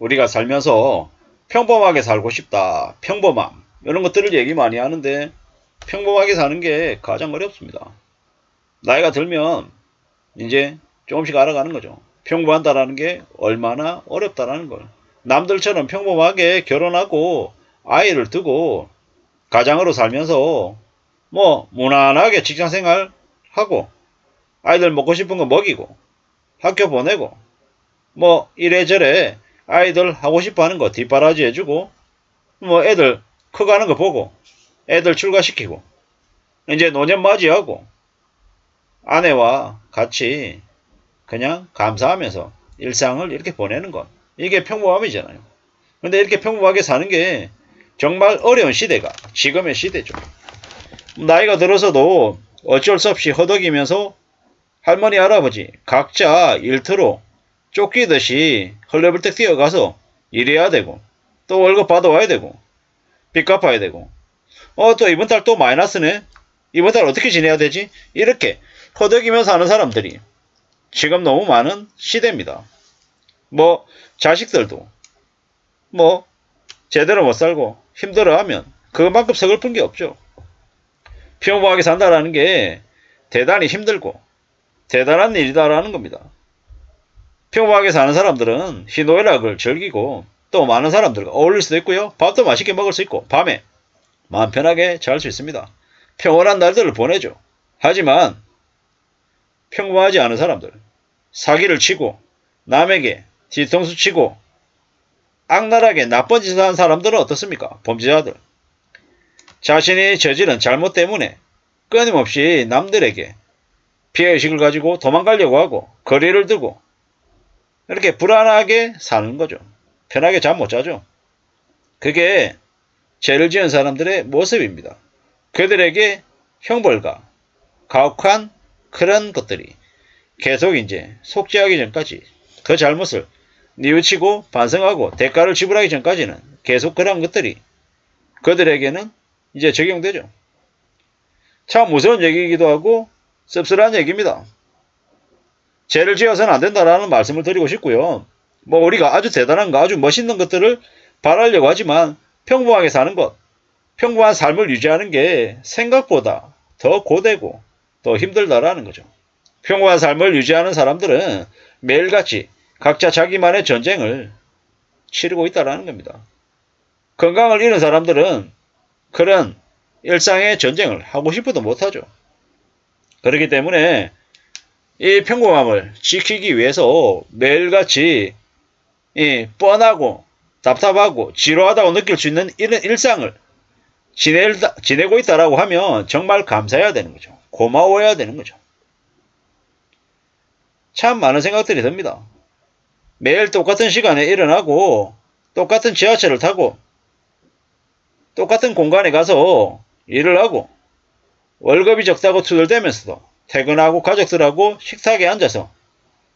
우리가 살면서 평범하게 살고 싶다, 평범함, 이런 것들을 얘기 많이 하는데 평범하게 사는 게 가장 어렵습니다. 나이가 들면 이제 조금씩 알아가는 거죠. 평범하다라는 게 얼마나 어렵다라는 걸. 남들처럼 평범하게 결혼하고 아이를 두고 가장으로 살면서 뭐 무난하게 직장생활 하고 아이들 먹고 싶은 거 먹이고 학교 보내고 뭐 이래저래 아이들 하고 싶어 하는 거 뒷바라지 해주고 뭐 애들 커가는 거 보고 애들 출가시키고 이제 노년 맞이하고 아내와 같이 그냥 감사하면서 일상을 이렇게 보내는 것. 이게 평범함이잖아요. 근데 이렇게 평범하게 사는 게 정말 어려운 시대가 지금의 시대죠. 나이가 들어서도 어쩔 수 없이 허덕이면서 할머니 할아버지 각자 일터로 쫓기듯이 헐레벌떡 뛰어가서 일해야 되고 또 월급 받아와야 되고 빚 갚아야 되고 또 이번 달 또 마이너스네. 이번 달 어떻게 지내야 되지? 이렇게 허덕이면서 하는 사람들이 지금 너무 많은 시대입니다. 뭐 자식들도 뭐 제대로 못 살고 힘들어하면 그만큼 서글픈 게 없죠. 평범하게 산다라는 게 대단히 힘들고 대단한 일이다라는 겁니다. 평범하게 사는 사람들은 희노애락을 즐기고 또 많은 사람들과 어울릴 수도 있고요. 밥도 맛있게 먹을 수 있고 밤에 마음 편하게 잘 수 있습니다. 평온한 날들을 보내죠. 하지만 평범하지 않은 사람들, 사기를 치고 남에게 뒤통수 치고 악랄하게 나쁜 짓을 하는 사람들은 어떻습니까? 범죄자들. 자신이 저지른 잘못 때문에 끊임없이 남들에게 피해의식을 가지고 도망가려고 하고 거리를 두고 이렇게 불안하게 사는 거죠. 편하게 잠 못 자죠. 그게 죄를 지은 사람들의 모습입니다. 그들에게 형벌과 가혹한 그런 것들이 계속 이제 속죄하기 전까지 그 잘못을 뉘우치고 반성하고 대가를 지불하기 전까지는 계속 그런 것들이 그들에게는 이제 적용되죠. 참 무서운 얘기이기도 하고 씁쓸한 얘기입니다. 죄를 지어서는 안 된다라는 말씀을 드리고 싶고요. 뭐 우리가 아주 대단한 거 아주 멋있는 것들을 바라려고 하지만 평범하게 사는 것, 평범한 삶을 유지하는 게 생각보다 더 고되고 더 힘들다라는 거죠. 평범한 삶을 유지하는 사람들은 매일같이 각자 자기만의 전쟁을 치르고 있다는 겁니다. 건강을 잃은 사람들은 그런 일상의 전쟁을 하고 싶어도 못하죠. 그렇기 때문에 이 평범함을 지키기 위해서 매일같이 뻔하고 답답하고 지루하다고 느낄 수 있는 이런 일상을 지내고 있다라고 하면 정말 감사해야 되는 거죠. 고마워해야 되는 거죠. 참 많은 생각들이 듭니다. 매일 똑같은 시간에 일어나고 똑같은 지하철을 타고 똑같은 공간에 가서 일을 하고 월급이 적다고 투덜대면서도 퇴근하고 가족들하고 식탁에 앉아서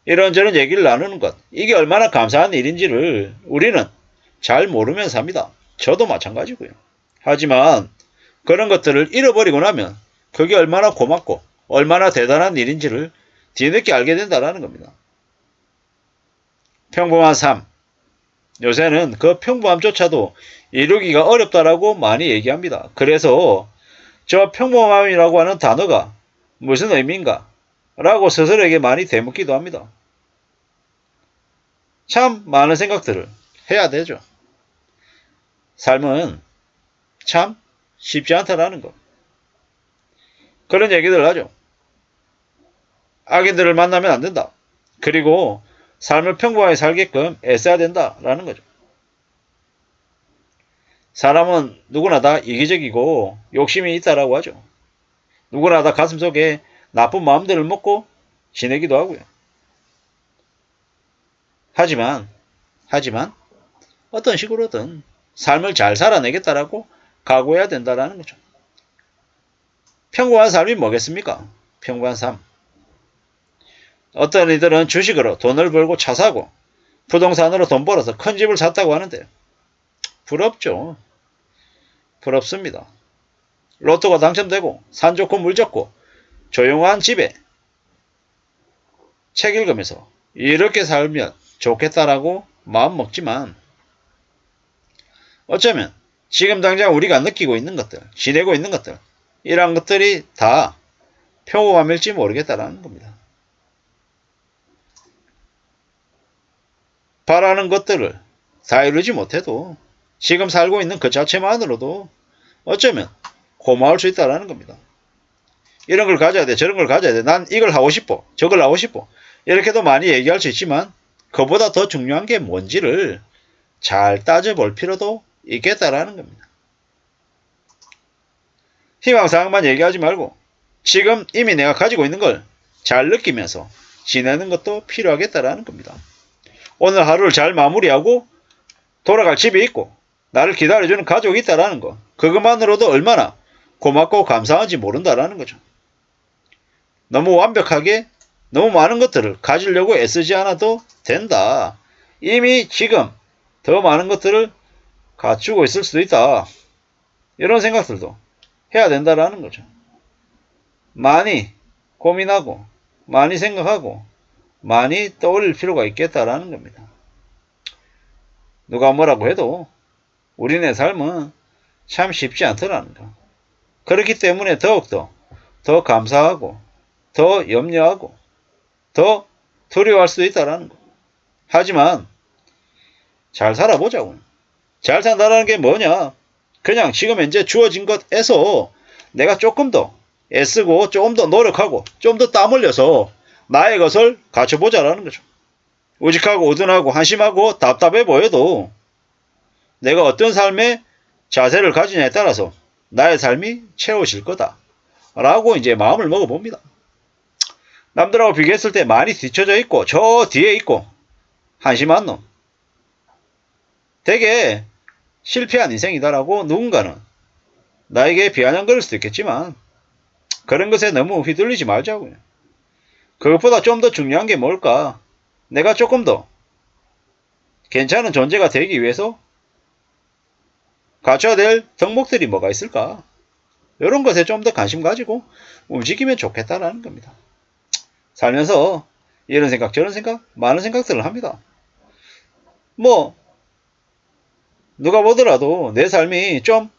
이런저런 얘기를 나누는 것, 이게 얼마나 감사한 일인지를 우리는 잘 모르면서 삽니다. 저도 마찬가지고요. 하지만 그런 것들을 잃어버리고 나면 그게 얼마나 고맙고 얼마나 대단한 일인지를 뒤늦게 알게 된다는 겁니다. 평범한 삶. 요새는 그 평범함조차도 이루기가 어렵다라고 많이 얘기합니다. 그래서 저 평범함이라고 하는 단어가 무슨 의미인가? 라고 스스로에게 많이 되묻기도 합니다. 참 많은 생각들을 해야 되죠. 삶은 참 쉽지 않다라는 것. 그런 얘기들 하죠. 악인들을 만나면 안 된다. 그리고 삶을 평범하게 살게끔 애써야 된다라는 거죠. 사람은 누구나 다 이기적이고 욕심이 있다라고 하죠. 누구나 다 가슴속에 나쁜 마음들을 먹고 지내기도 하고요. 하지만 어떤 식으로든 삶을 잘 살아내겠다라고 각오해야 된다라는 거죠. 평범한 삶이 뭐겠습니까? 평범한 삶. 어떤 이들은 주식으로 돈을 벌고 차 사고 부동산으로 돈 벌어서 큰 집을 샀다고 하는데 부럽죠. 부럽습니다. 로또가 당첨되고 산 좋고 물 좋고 조용한 집에 책 읽으면서 이렇게 살면 좋겠다라고 마음 먹지만 어쩌면 지금 당장 우리가 느끼고 있는 것들, 지내고 있는 것들, 이러한 것들이 다 평범함일지 모르겠다라는 겁니다. 바라는 것들을 다 이루지 못해도 지금 살고 있는 그 자체만으로도 어쩌면 고마울 수 있다는 겁니다. 이런 걸 가져야 돼, 저런 걸 가져야 돼, 난 이걸 하고 싶어, 저걸 하고 싶어, 이렇게도 많이 얘기할 수 있지만 그보다 더 중요한 게 뭔지를 잘 따져볼 필요도 있겠다라는 겁니다. 희망사항만 얘기하지 말고 지금 이미 내가 가지고 있는 걸 잘 느끼면서 지내는 것도 필요하겠다라는 겁니다. 오늘 하루를 잘 마무리하고 돌아갈 집이 있고 나를 기다려주는 가족이 있다라는 거, 그것만으로도 얼마나 고맙고 감사한지 모른다라는 거죠. 너무 완벽하게 너무 많은 것들을 가지려고 애쓰지 않아도 된다. 이미 지금 더 많은 것들을 갖추고 있을 수도 있다. 이런 생각들도 해야 된다라는 거죠. 많이 고민하고 많이 생각하고 많이 떠올릴 필요가 있겠다라는 겁니다. 누가 뭐라고 해도 우리네 삶은 참 쉽지 않더라는 거. 그렇기 때문에 더욱더 더 감사하고 더 염려하고 더 두려워할 수도 있다라는 거. 하지만 잘 살아보자고. 잘 산다라는 게 뭐냐? 그냥 지금 현재 주어진 것에서 내가 조금 더 애쓰고 조금 더 노력하고 좀 더 땀 흘려서 나의 것을 갖춰보자라는 거죠. 우직하고 우둔하고 한심하고 답답해 보여도 내가 어떤 삶의 자세를 가지냐에 따라서 나의 삶이 채워질 거다 라고 이제 마음을 먹어봅니다. 남들하고 비교했을 때 많이 뒤쳐져 있고 저 뒤에 있고 한심한 놈, 되게 실패한 인생이다라고 누군가는 나에게 비아냥거릴 수도 있겠지만 그런 것에 너무 휘둘리지 말자고요. 그것보다 좀 더 중요한 게 뭘까? 내가 조금 더 괜찮은 존재가 되기 위해서 갖춰야 될 덕목들이 뭐가 있을까? 이런 것에 좀 더 관심 가지고 움직이면 좋겠다라는 겁니다. 살면서 이런 생각 저런 생각 많은 생각들을 합니다. 뭐 누가 보더라도 내 삶이 좀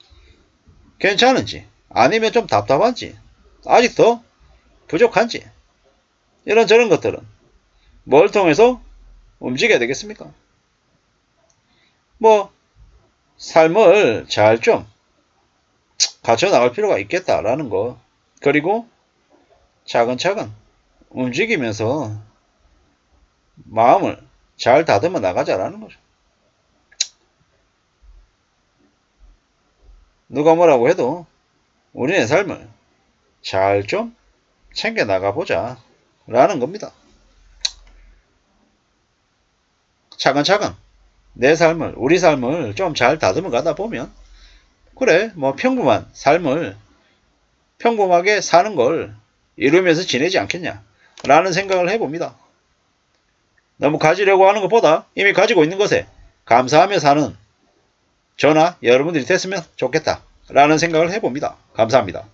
괜찮은지 아니면 좀 답답한지 아직 더 부족한지 이런저런 것들은 뭘 통해서 움직여야 되겠습니까? 뭐 삶을 잘 좀 갖춰 나갈 필요가 있겠다라는 거, 그리고 차근차근 움직이면서 마음을 잘 다듬어 나가자라는 거죠. 누가 뭐라고 해도 우리의 삶을 잘 좀 챙겨 나가보자 라는 겁니다. 차근차근 내 삶을, 우리 삶을 좀 잘 다듬어 가다 보면 그래 뭐 평범한 삶을 평범하게 사는 걸 이루면서 지내지 않겠냐 라는 생각을 해봅니다. 너무 가지려고 하는 것보다 이미 가지고 있는 것에 감사하며 사는 저나 여러분들이 됐으면 좋겠다 라는 생각을 해봅니다. 감사합니다.